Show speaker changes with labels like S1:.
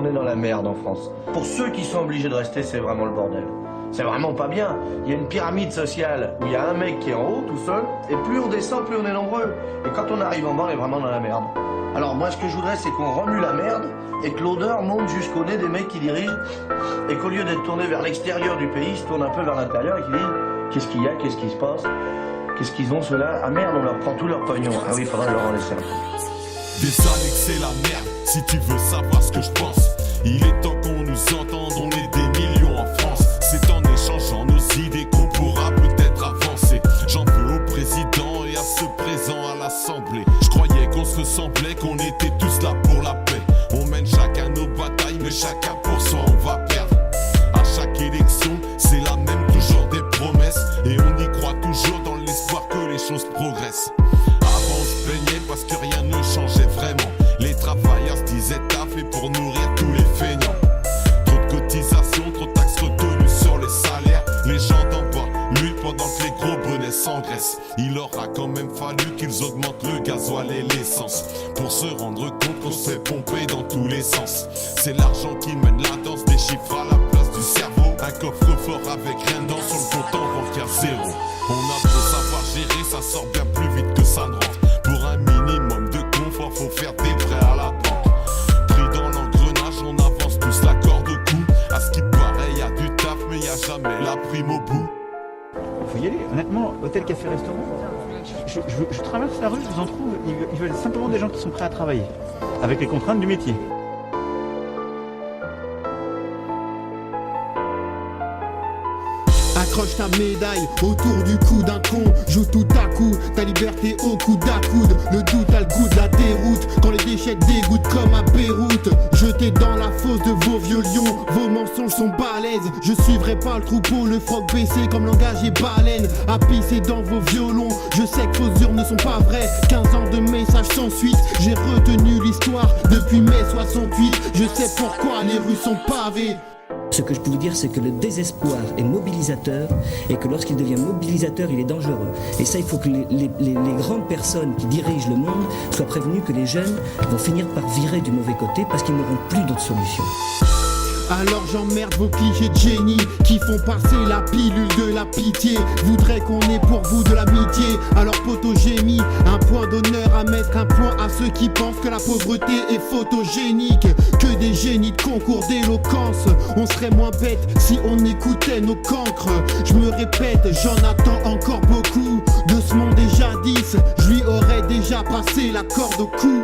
S1: on est dans la merde en France. Pour ceux qui sont obligés de rester, c'est vraiment le bordel. C'est vraiment pas bien. Il y a une pyramide sociale où il y a un mec qui est en haut tout seul, et plus on descend, plus on est nombreux. Et quand on arrive en bas, on est vraiment dans la merde. Alors moi, ce que je voudrais, c'est qu'on remue la merde et que l'odeur monte jusqu'au nez des mecs qui dirigent, et qu'au lieu d'être tourné vers l'extérieur du pays, ils se tournent un peu vers l'intérieur et qu'ils disent qu'est-ce qu'il y a, qu'est-ce qui se passe, qu'est-ce qu'ils ont ceux-là. Ah merde, on leur prend tout leur pognon. Ah oui, il faudra leur en laisser un peu.
S2: Des années que c'est la merde, si tu veux savoir ce que je pense. Il est temps qu'on nous entende, on est des millions en France. C'est en échangeant nos idées qu'on pourra peut-être avancer. J'en veux au président et à ceux présents à l'Assemblée. Je croyais qu'on se ressemblait, qu'on était tous là pour la paix. On mène chacun nos batailles, mais chacun pour soi on va perdre. À chaque élection, c'est la même, toujours des promesses. Et on y croit toujours dans l'espoir que les choses progressent. Avant on se plaignait parce que rien ne changeait vraiment. Les travailleurs se disaient taffer pour nourrir tous les feignants. Trop de cotisations, trop de taxes retenues sur les salaires. Les gens d'en bas luttent pendant que les gros bonnets s'engraissent. Il aura quand même fallu qu'ils augmentent le gasoil et l'essence pour se rendre compte qu'on s'est pompé dans tous les sens. C'est l'argent qui mène la danse, des chiffres à la place du cerveau. Un coffre-fort avec rien dedans, sur le comptant bancaire zéro. On a beau savoir gérer, ça sort bien plus vite que ça ne rentre. Pour un minimum de confort, faut faire des prêts à la banque. Pris dans l'engrenage, on avance tous la corde au cou. À ce qui paraît, y a du taf, mais y a jamais la prime au bout.
S3: Faut y aller, honnêtement, hôtel, café, restaurant. Je traverse la rue, je vous en trouve. Ils veulent simplement des gens qui sont prêts à travailler, avec les contraintes du métier.
S4: Accroche ta médaille autour du cou d'un con. Joue tout à coup, ta liberté au coude à coude. Le doute a le goût de la déroute, quand les déchets dégoûtent comme à Beyrouth. Jeté dans la fosse de vos vieux lions, vos mensonges sont balèzes. Je suivrai pas le troupeau, le froc baissé comme langage et baleine. À pisser dans vos violons, je sais que vos urnes ne sont pas vraies. 15 ans de messages sans suite, j'ai retenu l'histoire depuis mai 68. Je sais pourquoi les rues sont pavées.
S5: Ce que je peux vous dire, c'est que le désespoir est mobilisateur et que lorsqu'il devient mobilisateur, il est dangereux. Et ça, il faut que les grandes personnes qui dirigent le monde soient prévenues que les jeunes vont finir par virer du mauvais côté parce qu'ils n'auront plus d'autre solution.
S4: Alors j'emmerde vos clichés de génie qui font passer la pilule de la pitié. Voudraient qu'on ait pour vous de l'amitié. Alors poto, j'ai mis un point d'honneur à mettre un point à ceux qui pensent que la pauvreté est photogénique. Que des génies de concours d'éloquence. On serait moins bête si on écoutait nos cancres. Je me répète, j'en attends encore beaucoup de ce monde et jadis. Je lui aurais déjà passé la corde au cou.